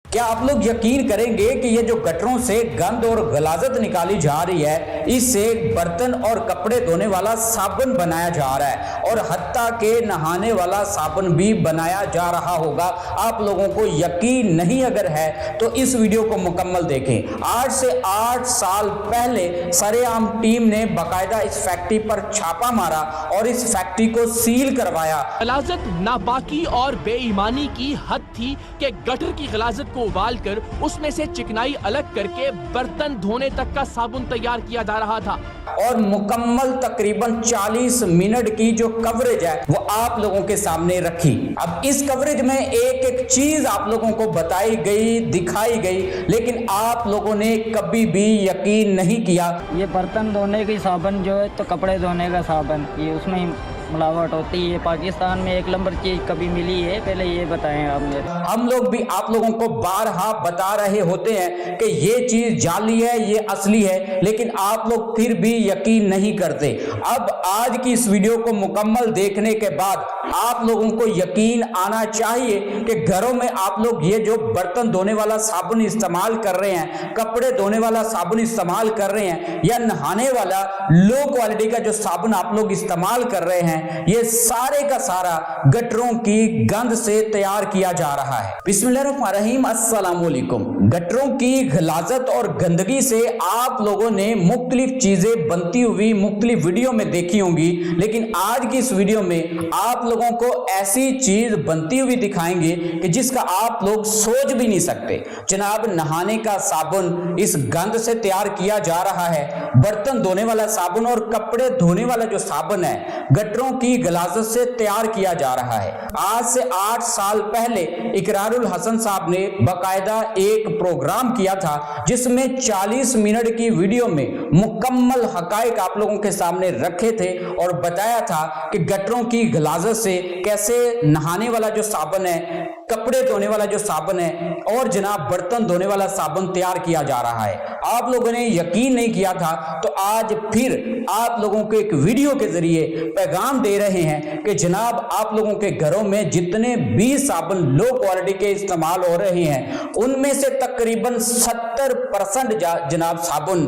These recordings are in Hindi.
क्या आप लोग यकीन करेंगे कि ये जो गटरों से गंद और गलाजत निकाली जा रही है, इससे बर्तन और कपड़े धोने वाला साबुन बनाया जा रहा है और हत्ता के नहाने वाला साबुन भी बनाया जा रहा होगा। आप लोगों को यकीन नहीं अगर है तो इस वीडियो को मुकम्मल देखें। 8 से 8 साल पहले सरेआम टीम ने बाकायदा इस फैक्ट्री पर छापा मारा और इस फैक्ट्री को सील करवाया। गलाजत नापाकी और बेईमानी की हद थी कि गटर की गलाजत उबालकर उसमें से चिकनाई अलग करके बर्तन धोने तक का साबुन तैयार किया जा रहा था और मुकम्मल तकरीबन 40 मिनट की जो कवरेज है वो आप लोगों के सामने रखी। अब इस कवरेज में एक एक चीज आप लोगों को बताई गई, दिखाई गई, लेकिन आप लोगों ने कभी भी यकीन नहीं किया। ये बर्तन धोने की साबुन जो है तो कपड़े धोने का साबुन, ये उसमें मिलावट होती है। पाकिस्तान में 1 नंबर चीज कभी मिली है, पहले ये बताएं आप मुझे। हम लोग भी आप लोगों को बारहा बता रहे होते हैं कि ये चीज जाली है, ये असली है, लेकिन आप लोग फिर भी यकीन नहीं करते। अब आज की इस वीडियो को मुकम्मल देखने के बाद आप लोगों को यकीन आना चाहिए कि घरों में आप लोग ये जो बर्तन धोने वाला साबुन इस्तेमाल कर रहे हैं, कपड़े धोने वाला साबुन इस्तेमाल कर रहे हैं, या नहाने वाला लो क्वालिटी का जो साबुन आप लोग इस्तेमाल कर रहे हैं, ये सारे का सारा गटरों की गंद से तैयार किया जा रहा है। बिस्मिल्लाहिर्रहमानिर्रहीम, अस्सलाम वालेकुम। गटरों की गलाजत और गंदगी से आप लोगों ने मुख्तलिफ चीजें बनती हुई मुख्तलिफ वीडियो में देखी होंगी, लेकिन आज की इस वीडियो में आप लोगों को ऐसी चीज बनती हुई दिखाएंगे कि जिसका आप लोग सोच भी नहीं सकते। जनाब, नहाने का साबुन इस गंद से तैयार किया जा रहा है। बर्तन धोने वाला साबुन और कपड़े धोने वाला जो साबुन है गटरों की गलाजत से तैयार किया जा रहा है। आज से 8 साल पहले इकरारुल हसन साहब ने बाकायदा एक प्रोग्राम किया था जिसमें 40 मिनट की वीडियो में मुकम्मल हकायक आप लोगों के सामने रखे थे और बताया था कि गटरों की गलाजत से कैसे नहाने वाला जो साबुन है, कपड़े धोने वाला जो साबुन है और जनाब बर्तन धोने वाला साबुन तैयार किया जा रहा है। आप लोगों ने यकीन नहीं किया था, तो आज फिर आप लोगों को एक वीडियो के जरिए पैगाम दे रहे हैं कि जनाब आप लोगों के घरों में जितने भी साबुन लो क्वालिटी के इस्तेमाल हो रहे हैं उनमें से तकरीबन 70% जनाब साबुन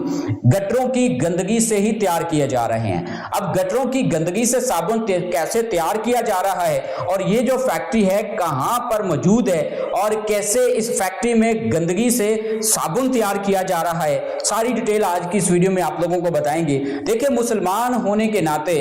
गटरों की गंदगी से ही तैयार किए जा रहे हैं। अब गटरों की गंदगी से साबुन कैसे तैयार किया जा रहा है और ये जो फैक्ट्री है कहां पर मौजूद है और कैसे इस फैक्ट्री में गंदगी से साबुन तैयार किया जा रहा है, सारी डिटेल आज की इस वीडियो में आप लोगों को बताएंगे। देखिए, मुसलमान होने के नाते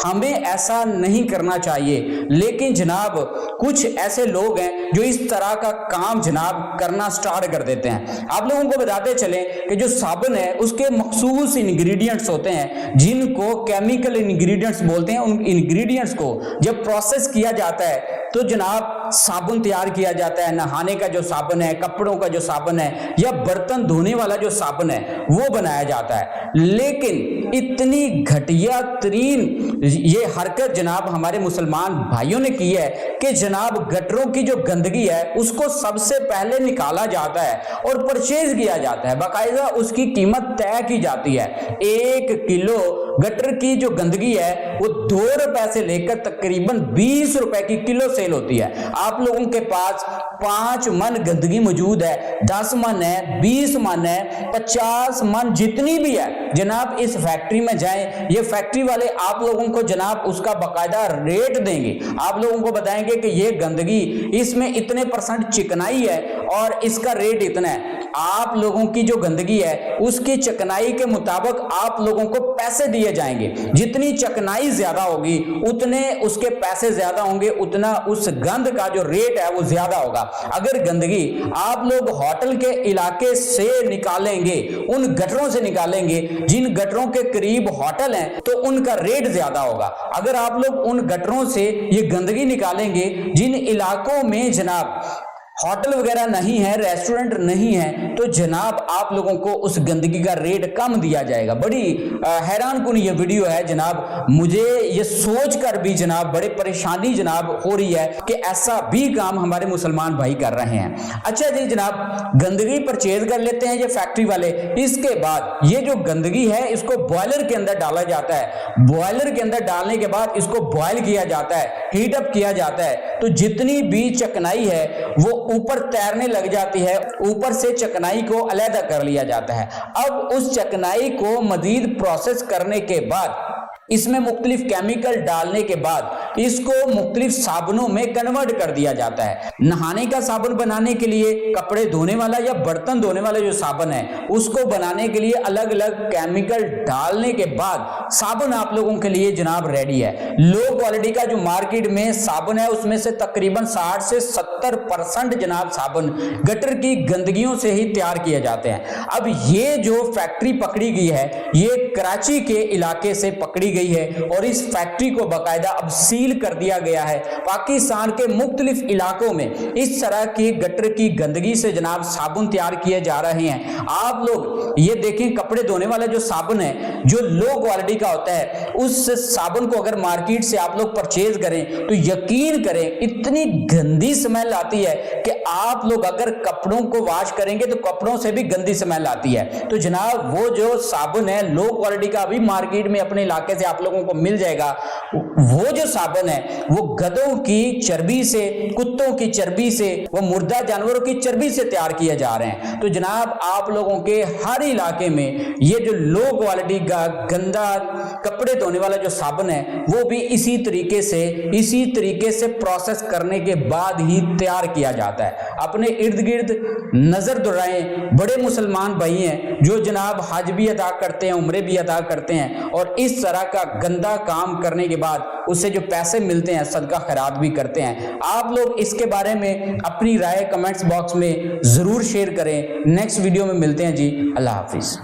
हमें ऐसा नहीं करना चाहिए, लेकिन जनाब कुछ ऐसे लोग हैं जो इस तरह का काम जनाब करना स्टार्ट कर देते हैं। आप लोगों को बताते चलें कि जो साबुन है उसके मखसूस इंग्रेडिएंट्स होते हैं जिनको केमिकल इंग्रेडिएंट्स बोलते हैं। उन इंग्रेडिएंट्स को जब प्रोसेस किया जाता है तो जनाब साबुन तैयार किया जाता है। नहाने का जो साबुन है, कपड़ों का जो साबुन है या बर्तन धोने वाला जो साबुन है वो बनाया जाता है। लेकिन इतनी घटिया तरीन ये हरकत जनाब हमारे मुसलमान भाइयों ने की है कि जनाब गटरों की जो गंदगी है उसको सबसे पहले निकाला जाता है और परचेज किया जाता है। बाकायदा उसकी कीमत तय की जाती है। 1 किलो गटर की जो गंदगी है वो 2 रुपए से लेकर तकरीबन 20 रुपए की किलो सेल होती है। आप लोगों के पास 5 मन गंदगी मौजूद है, 10 मन है, 20 मन है, 50 मन, जितनी भी है जनाब इस फैक्ट्री में जाएं। ये फैक्ट्री वाले आप लोगों को जनाब उसका बाकायदा रेट देंगे। आप लोगों को बताएंगे कि ये गंदगी इसमें इतने % चिकनाई है और इसका रेट इतना है। आप लोगों की जो गंदगी है उसकी चिकनाई के मुताबिक आप लोगों को पैसे दिए जाएंगे। जितनी चिकनाई ज्यादा होगी उतने उसके पैसे ज्यादा होंगे, उतना उस गंद का जो रेट है वो ज्यादा होगा। अगर गंदगी आप लोग होटल के इलाके से निकालेंगे, उन गटरों से निकालेंगे जिन गटरों के करीब होटल हैं, तो उनका रेट ज्यादा होगा। अगर आप लोग उन गटरों से ये गंदगी निकालेंगे जिन इलाकों में जनाब होटल वगैरह नहीं है, रेस्टोरेंट नहीं है, तो जनाब आप लोगों को उस गंदगी का रेट कम दिया जाएगा। बड़ी हैरान कुन ये वीडियो है जनाब। मुझे ये सोच कर भी जनाब बड़े परेशानी जनाब हो रही है कि ऐसा भी काम हमारे मुसलमान भाई कर रहे हैं। अच्छा जी जनाब, गंदगी परचेज कर लेते हैं ये फैक्ट्री वाले। इसके बाद ये जो गंदगी है इसको बॉयलर के अंदर डाला जाता है। बॉयलर के अंदर डालने के बाद इसको बॉयल किया जाता है, हीट अप किया जाता है, तो जितनी भी चिकनाई है वो ऊपर तैरने लग जाती है, ऊपर से चिकनाई को अलग कर लिया जाता है। अब उस चिकनाई को मजीद प्रोसेस करने के बाद, इसमें मुख्तलिफ केमिकल डालने के बाद इसको मुख्तलिफ साबुनों में कन्वर्ट कर दिया जाता है। नहाने का साबुन बनाने के लिए, कपड़े धोने वाला या बर्तन धोने वाला जो साबुन है उसको बनाने के लिए अलग अलग केमिकल डालने के बाद साबुन आप लोगों के लिए जनाब रेडी है। लो क्वालिटी का जो मार्केट में साबुन है उसमें से तकरीबन 60 से 70% जनाब साबुन गटर की गंदगियों से ही तैयार किए जाते हैं। अब ये जो फैक्ट्री पकड़ी गई है ये कराची के इलाके से पकड़ी गई है और इस फैक्ट्री को बाकायदा अब सील कर दिया गया है। पाकिस्तान के मुख्तलिफ इलाकों में इस तरह की गटर की गंदगी से जनाब साबुन तैयार किए जा रहे हैं। आप लोग ये देखें, कपड़े धोने वाला जो साबुन है जो लो क्वालिटी का होता है, उस साबुन को अगर मार्केट से आप लोग परचेज करें तो यकीन करें इतनी गंदी स्मेल आती है कि आप लोग अगर कपड़ों को वॉश करेंगे तो कपड़ों से भी गंदी स्मेल आती है। तो जनाब वो जो साबुन है लो क्वालिटी का अभी मार्केट में अपने इलाके से आप लोगों को मिल जाएगा। वो जो साबुन है वो गधों की चर्बी से, कुत्तों की चर्बी से, वो मुर्दा जानवरों की चर्बी से तैयार किए जा रहे हैं। तो जनाब आप लोगों के हर इलाके में ये जो लो क्वालिटी का गंदा कपड़े धोने वाला जो साबुन है वो भी इसी तरीके से प्रोसेस करने के बाद ही तैयार किया जाता है। अपने इर्द गिर्द नजर दौड़ाएं, बड़े मुसलमान भाई हैं जो जनाब हज भी अदा करते हैं, उम्रे भी अदा करते हैं और इस तरह का गंदा काम करने के बाद उससे जो पैसे मिलते हैं सदका खैरात भी करते हैं। आप लोग इसके बारे में अपनी राय कमेंट्स बॉक्स में जरूर शेयर करें। नेक्स्ट वीडियो में मिलते हैं जी। अल्लाह हाफिज।